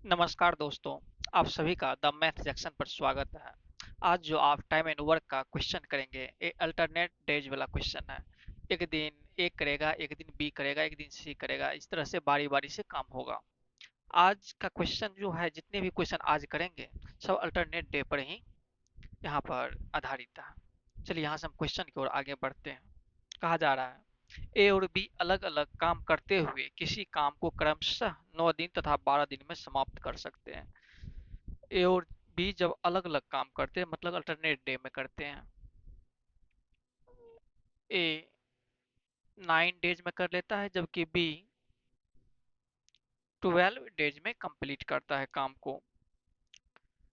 नमस्कार दोस्तों। आप सभी का द मैथ सेक्शन पर स्वागत है। आज जो आप टाइम एंड वर्क का क्वेश्चन करेंगे ये अल्टरनेट डेज वाला क्वेश्चन है। एक दिन ए करेगा, एक दिन बी करेगा, एक दिन सी करेगा, इस तरह से बारी बारी से काम होगा। आज का क्वेश्चन जो है, जितने भी क्वेश्चन आज करेंगे सब अल्टरनेट डे पर ही यहाँ पर आधारित है। चलिए यहाँ से हम क्वेश्चन की ओर आगे बढ़ते हैं। कहा जा रहा है ए और बी अलग अलग काम करते हुए किसी काम को क्रमशः 9 दिन तथा 12 दिन में समाप्त कर सकते हैं। ए और बी जब अलग अलग काम करते हैं मतलब अल्टरनेट डे में करते हैं। ए 9 डेज में कर लेता है जबकि बी 12 डेज में कंप्लीट करता है काम को।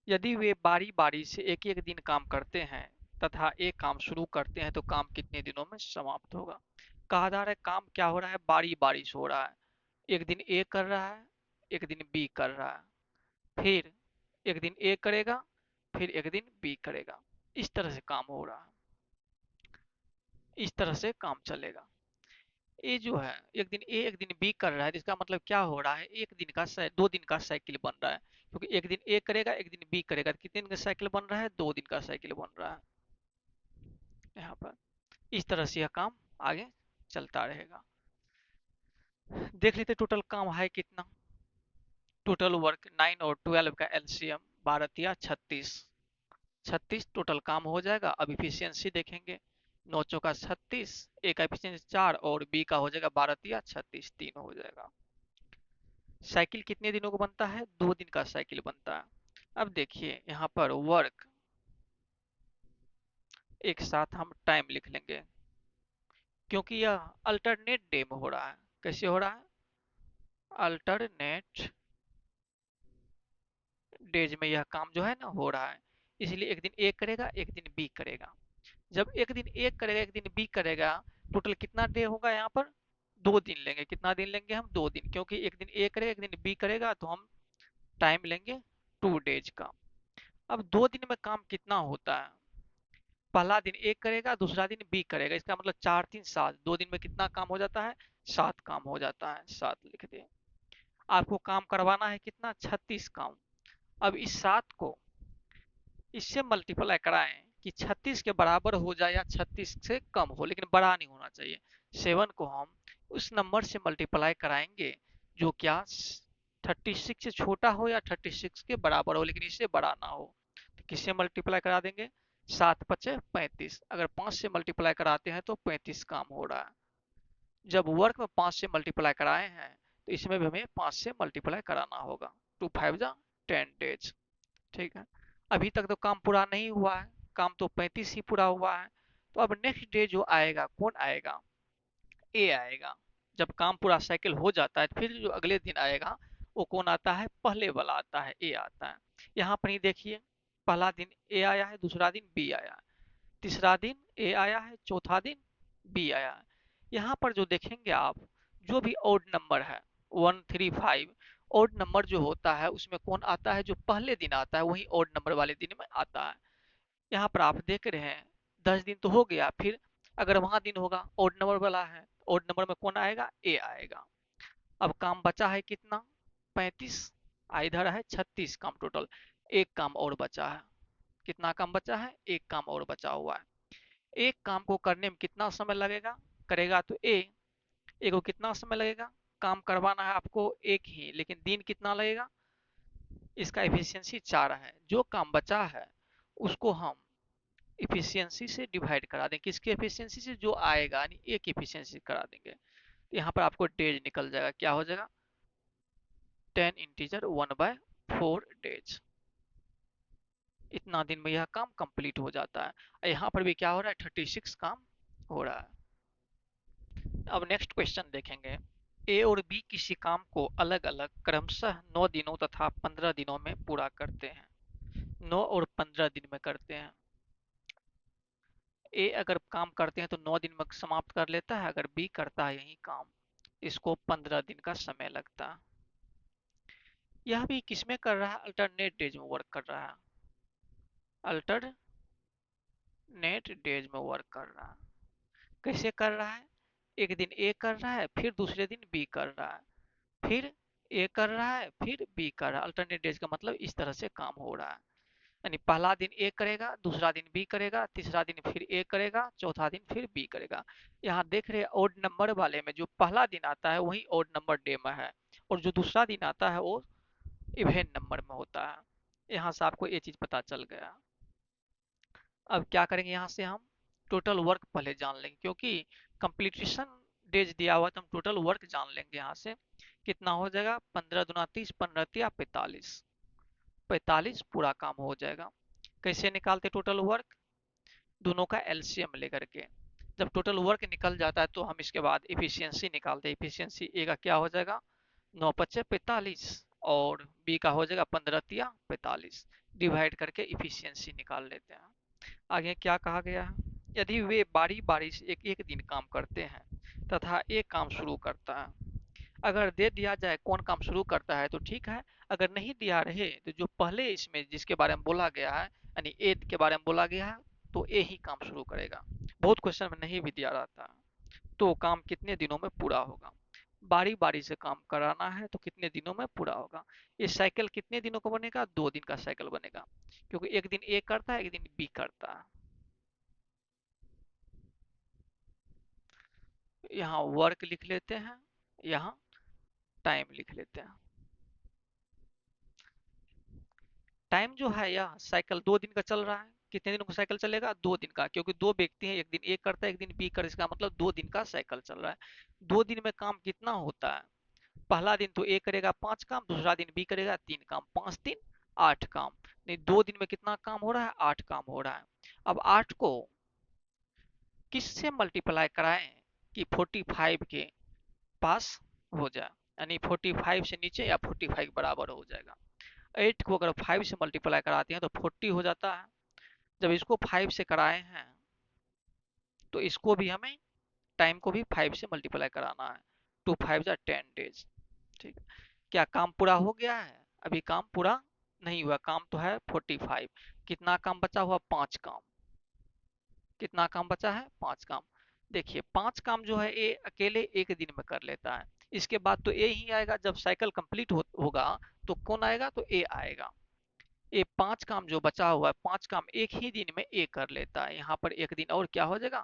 यदि वे बारी बारी से एक एक दिन काम करते हैं तथा एक काम शुरू करते हैं तो काम कितने दिनों में समाप्त होगा। कहा जा रहा है काम क्या हो रहा है, बारी बारी से हो रहा है। एक दिन ए कर रहा है, एक दिन बी कर रहा है, फिर एक दिन ए करेगा, फिर एक दिन बी करेगा। इस तरह से काम हो रहा है, इस तरह से काम चलेगा। ये जो है एक दिन ए एक दिन बी कर रहा है, इसका मतलब क्या हो रहा है, एक दिन का 2 दिन का साइकिल बन रहा है। क्योंकि एक दिन ए करेगा एक दिन बी करेगा तो कितने दिन का साइकिल बन रहा है, 2 दिन का साइकिल बन रहा है यहाँ पर। इस तरह से यह काम आगे चलता रहेगा। देख लेते टोटल काम है कितना। टोटल वर्क 9 और 12 का एलसीएम 12 या 36। 36 टोटल काम हो जाएगा। अब इफिशियंसी देखेंगे, 9 चौका 36, ए का इफिशियंसी 4 और बी का हो जाएगा 12 या 36, 3 हो जाएगा। साइकिल कितने दिनों को बनता है, 2 दिन का साइकिल बनता है। अब देखिए यहाँ पर वर्क एक साथ हम टाइम लिख लेंगे क्योंकि यह अल्टरनेट डे में हो रहा है। कैसे हो रहा है, अल्टरनेट डेज में यह काम जो है ना हो रहा है। इसलिए एक दिन ए करेगा एक दिन बी करेगा। जब एक दिन ए करेगा एक दिन बी करेगा, टोटल कितना डे होगा यहाँ पर, 2 दिन लेंगे। कितना दिन लेंगे हम, 2 दिन, क्योंकि एक दिन ए करेगा एक दिन बी करेगा तो हम टाइम लेंगे 2 डेज का। अब 2 दिन में काम कितना होता है, पहला दिन ए करेगा दूसरा दिन बी करेगा, इसका मतलब 4 3 7, 2 दिन में कितना काम हो जाता है, 7 काम हो जाता है। 7 लिख दे। आपको काम करवाना है कितना, 36 काम। अब इस 7 को इससे मल्टीप्लाई कराएं कि 36 के बराबर हो जाए या 36 से कम हो, लेकिन बड़ा नहीं होना चाहिए। 7 को हम उस नंबर से मल्टीप्लाई कराएंगे जो क्या 36 से छोटा हो या 36 के बराबर हो लेकिन इससे बड़ा ना हो। तो किससे मल्टीप्लाई करा देंगे, 7 5 35। अगर 5 से मल्टीप्लाई कराते हैं तो 35 काम हो रहा है। जब वर्क में 5 से मल्टीप्लाई कराए हैं तो इसमें भी हमें 5 से मल्टीप्लाई कराना होगा। 2 5 जा 10 डेज। ठीक है, अभी तक तो काम पूरा नहीं हुआ है, काम तो 35 ही पूरा हुआ है। तो अब नेक्स्ट डे जो आएगा कौन आएगा, ए आएगा। जब काम पूरा साइकिल हो जाता है फिर जो अगले दिन आएगा वो कौन आता है, पहले वाला आता है, ए आता है। यहाँ पर ही देखिए, पहला दिन ए आया है, दूसरा दिन बी आया है, तीसरा दिन ए आया है, चौथा दिन बी आया है। यहाँ पर जो देखेंगे आप, जो भी ऑड नंबर है 1 3 5, ऑड नंबर जो होता है उसमें कौन आता है, जो पहले दिन आता है वही ऑड नंबर वाले दिन में आता है। यहाँ पर आप देख रहे हैं 10 दिन तो हो गया, फिर अगर वहां दिन होगा ऑड नंबर वाला है, ऑड नंबर में कौन आएगा, ए आएगा। अब काम बचा है कितना, 35, इधर है 36 काम टोटल। एक काम और बचा है, कितना काम बचा है, एक काम और बचा हुआ है। एक काम को करने में कितना समय लगेगा, करेगा तो ए को कितना समय लगेगा, काम करवाना है आपको एक ही, लेकिन दिन कितना लगेगा, इसका एफिशिएंसी 4 है। जो काम बचा है उसको हम इफिशियंसी से डिवाइड करा देंगे, किसके एफिशिएंसी से, जो आएगा यानी एक एफिशिएंसी करा देंगे। तो यहाँ पर आपको डेज निकल जाएगा, क्या हो जाएगा, 10 इंटीजर 1/4 डेज। इतना दिन में यह काम कंप्लीट हो जाता है। यहाँ पर भी क्या हो रहा है, 36 काम हो रहा है। अब नेक्स्ट क्वेश्चन देखेंगे। ए और बी किसी काम को अलग अलग क्रमशः 9 दिनों तथा 15 दिनों में पूरा करते हैं। 9 और 15 दिन में करते हैं। ए अगर काम करते हैं तो 9 दिन में समाप्त कर लेता है, अगर बी करता है यही काम इसको 15 दिन का समय लगता है। यह भी किसमें कर रहा है, अल्टरनेट डेज में वर्क कर रहा है। अल्टरनेट डेज में वर्क कर रहा है। कैसे कर रहा है, एक दिन ए कर रहा है फिर दूसरे दिन बी कर रहा है, फिर ए कर रहा है फिर बी कर रहा है। अल्टरनेट डेज का मतलब इस तरह से काम हो रहा है। यानी पहला दिन ए करेगा, दूसरा दिन बी करेगा, तीसरा दिन फिर ए करेगा, चौथा दिन फिर बी करेगा। यहाँ देख रहे हैं ओड नंबर वाले में जो पहला दिन आता है वही ओड नंबर डे में है, और जो दूसरा दिन आता है वो इवेन नंबर में होता है। यहाँ से आपको ये चीज पता चल गया। अब क्या करेंगे, यहाँ से हम टोटल वर्क पहले जान लेंगे, क्योंकि कंप्लीटेशन डेज दिया हुआ है तो हम टोटल वर्क जान लेंगे। यहाँ से कितना हो जाएगा, 15 दूना 30, 15 45, 45 पूरा काम हो जाएगा। कैसे निकालते टोटल वर्क, दोनों का एलसीएम लेकर के। जब टोटल वर्क निकल जाता है तो हम इसके बाद इफिशियंसी निकालते हैं। इफिशियंसी ए का क्या हो जाएगा, 9 × 5 = 45, और बी का हो जाएगा 15 × 45, डिवाइड करके इफिशियंसी निकाल लेते हैं। आगे क्या कहा गया है, यदि वे बारी बारी से एक एक दिन काम करते हैं तथा एक काम शुरू करता है। अगर दे दिया जाए कौन काम शुरू करता है तो ठीक है, अगर नहीं दिया रहे तो जो पहले इसमें जिसके बारे में बोला गया है, यानी ए के बारे में बोला गया है, तो ए ही काम शुरू करेगा। बहुत क्वेश्चन में नहीं भी दिया रहता। तो काम कितने दिनों में पूरा होगा, बारी बारी से काम कराना है तो कितने दिनों में पूरा होगा। ये साइकिल कितने दिनों का बनेगा, 2 दिन का साइकिल बनेगा, क्योंकि एक दिन ए करता है एक दिन बी करता है। यहाँ वर्क लिख लेते हैं, यहाँ टाइम लिख लेते हैं। टाइम जो है यह साइकिल 2 दिन का चल रहा है। कितने दिनों का साइकिल चलेगा, 2 दिन का, क्योंकि दो व्यक्ति हैं, एक दिन ए करता है एक दिन बी कर, इसका मतलब 2 दिन का साइकिल चल रहा है। 2 दिन में काम कितना होता है, पहला दिन तो ए करेगा 5 काम, दूसरा दिन बी करेगा 3 काम, 5 × 3 = 8 काम। नहीं, 2 दिन में कितना काम हो रहा है, 8 काम हो रहा है। अब 8 को किससे मल्टीप्लाई कराएं कि 45 के पास हो जाए, यानी 45 से नीचे या 45 बराबर हो जाएगा। 8 को अगर 5 से मल्टीप्लाई कराते हैं तो 40 हो जाता है। जब इसको 5 से कराए हैं तो इसको भी हमें टाइम को भी 5 से मल्टीप्लाई कराना है। 2 × 5 = 10 डेज। ठीक है, क्या काम पूरा हो गया है, अभी काम पूरा नहीं हुआ, काम तो है 45। कितना काम बचा हुआ, 5 काम। कितना काम बचा है, 5 काम। देखिए 5 काम जो है ये अकेले एक दिन में कर लेता है। इसके बाद तो ए ही आएगा, जब साइकिल कंप्लीट होगा तो कौन आएगा, तो ए आएगा। ये 5 काम जो बचा हुआ है, 5 काम एक ही दिन में ए कर लेता है। यहाँ पर एक दिन और क्या हो जाएगा,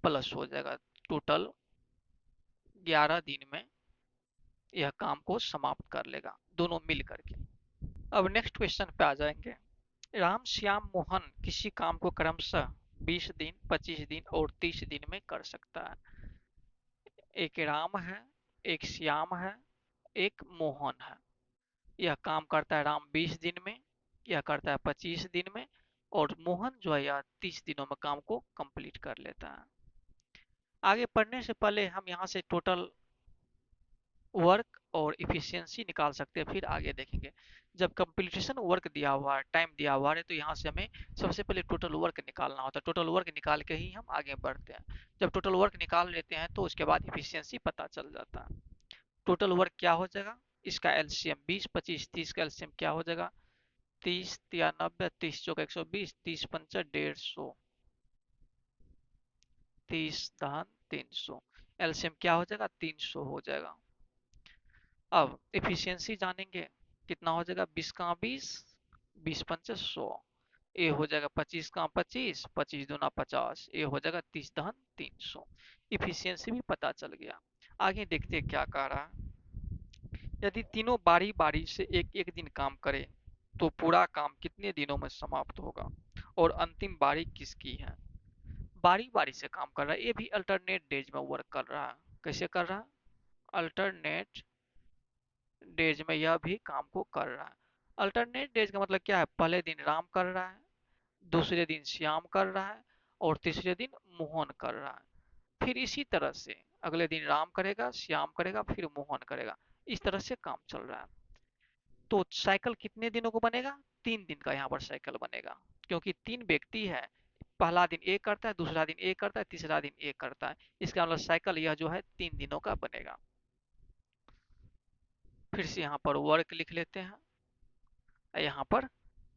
प्लस हो जाएगा। टोटल 11 दिन में यह काम को समाप्त कर लेगा, दोनों मिल करके। अब नेक्स्ट क्वेश्चन पे आ जाएंगे। राम श्याम मोहन किसी काम को क्रमशः 20 दिन, 25 दिन और 30 दिन में कर सकता है। एक राम है, एक श्याम है, एक मोहन है। यह काम करता है राम 20 दिन में, यह करता है 25 दिन में, और मोहन जो है यह 30 दिनों में काम को कंप्लीट कर लेता है। आगे पढ़ने से पहले हम यहाँ से टोटल वर्क और इफिशियंसी निकाल सकते हैं, फिर आगे देखेंगे। जब कंप्लीटेशन वर्क दिया हुआ है, टाइम दिया हुआ है, तो यहाँ से हमें सबसे पहले टोटल वर्क निकालना होता है। टोटल वर्क निकाल के ही हम आगे बढ़ते हैं। जब टोटल वर्क निकाल लेते हैं तो उसके बाद इफिशियंसी पता चल जाता है। टोटल वर्क क्या हो जाएगा, इसका एलसीएम 20, 25, 30 का एलसीएम क्या हो जाएगा, 30 या 90, 30 चौका 120, 30 पंचा 150, 30 दहन 300, एलसीएम क्या हो जाएगा, 300 हो जाएगा। अब एफिशिएंसी जानेंगे, कितना हो जाएगा, 20 × 20, 20 पंचे 100, ए हो जाएगा 25 × 25, 25 दूना 50, ए हो जाएगा 30 दहन 300। इफिशियंसी भी पता चल गया। आगे देखते हैं क्या कह रहा है। यदि तीनों बारी बारी से एक एक दिन काम करें तो पूरा काम कितने दिनों में समाप्त होगा, और अंतिम बारी किसकी है। बारी बारी से काम कर रहा है, ये भी अल्टरनेट डेज में वर्क कर रहा है। कैसे कर रहा है, अल्टरनेट डेज में यह भी काम को कर रहा है। अल्टरनेट डेज का मतलब क्या है, पहले दिन राम कर रहा है, दूसरे दिन श्याम कर रहा है, और तीसरे दिन मोहन कर रहा है। फिर इसी तरह से अगले दिन राम करेगा, श्याम करेगा, फिर मोहन करेगा। इस तरह से काम चल रहा है। तो साइकिल कितने दिनों को बनेगा, 3 दिन का यहाँ पर साइकिल बनेगा, क्योंकि 3 व्यक्ति है। पहला दिन ए करता है, दूसरा दिन ए करता है, तीसरा दिन ए करता है। इसका मतलब साइकिल यह जो है 3 दिनों का बनेगा। फिर से यहाँ पर वर्क लिख लेते हैं, यहाँ पर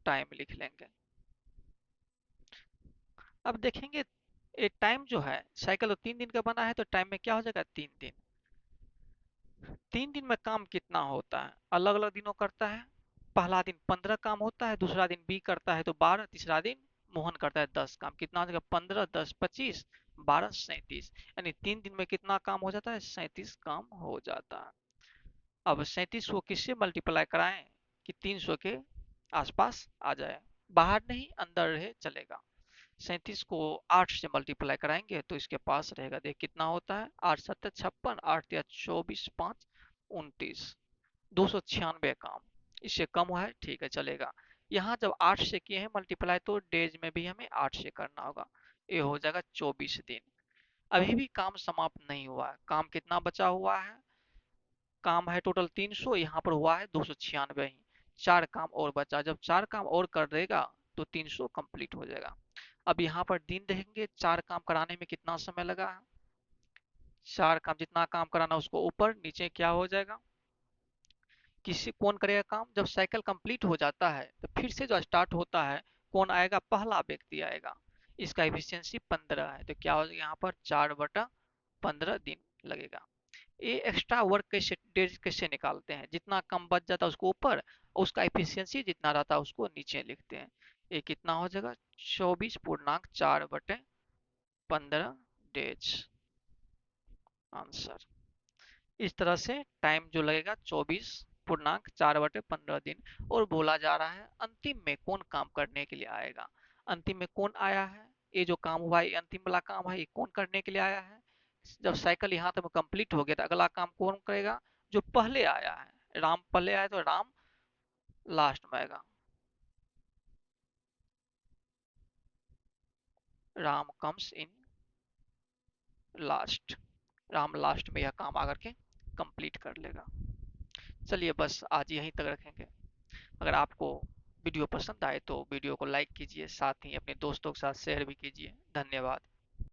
टाइम लिख लेंगे। अब देखेंगे ये टाइम जो है, साइकिल तो 3 दिन का बना है, तो टाइम में क्या हो जाएगा, 3 दिन। 3 दिन में काम कितना होता है, अलग अलग दिनों करता है। पहला दिन 15 काम होता है, दूसरा दिन बी करता है तो 12, तीसरा दिन मोहन करता है 10 काम। कितना हो जाएगा, 15 10 25, 12 37। यानी 3 दिन में कितना काम हो जाता है, 37 काम हो जाता है। अब 37 को किससे मल्टीप्लाई कराएं कि 300 के आसपास आ जाए, बाहर नहीं अंदर रहे चलेगा। 37 को 8 से मल्टीप्लाई कराएंगे तो इसके पास रहेगा, देख कितना होता है, 8 7 56, 8 या 24, 5 29, 296 काम। इससे कम हुआ है, ठीक है चलेगा। यहाँ जब 8 से किए हैं मल्टीप्लाई तो डेज में भी हमें 8 से करना होगा, ये हो जाएगा 24 दिन। अभी भी काम समाप्त नहीं हुआ है, काम कितना बचा हुआ है, काम है टोटल 300, यहाँ पर हुआ है 296 ही। 4 काम और बचा, जब 4 काम और कर देगा तो 300 कंप्लीट हो जाएगा। अब यहाँ पर दिन देखेंगे 4 काम कराने में कितना समय लगा है। 4 काम जितना काम कराना उसको ऊपर नीचे क्या हो जाएगा, किसी कौन करेगा काम, जब साइकिल कंप्लीट हो जाता है तो फिर से जो स्टार्ट होता है कौन आएगा, पहला व्यक्ति आएगा। इसका एफिशिएंसी 15 है तो क्या हो जाएगा, यहाँ पर 4/15 दिन लगेगा। ये एक्स्ट्रा वर्क कैसे डेज कैसे निकालते हैं, जितना कम बच जाता है उसको ऊपर, उसका एफिशिएंसी जितना रहता है उसको नीचे लिखते हैं। ये कितना हो जाएगा, 24.4/15 डेज, आंसर। इस तरह से टाइम जो लगेगा 24.4/15 दिन। और बोला जा रहा है अंतिम में कौन काम करने के लिए आएगा, अंतिम में कौन आया है, ये जो काम हुआ है ये अंतिम वाला काम है, ये कौन करने के लिए आया है। जब साइकिल यहाँ तक कंप्लीट हो गया तो अगला काम कौन करेगा, जो पहले आया है, राम पहले आया तो राम लास्ट में आएगा, Ram comes in last, Ram last में यह काम आकर के कंप्लीट कर लेगा। चलिए बस आज यहीं तक रखेंगे। अगर आपको वीडियो पसंद आए तो वीडियो को लाइक कीजिए, साथ ही अपने दोस्तों के साथ शेयर भी कीजिए। धन्यवाद।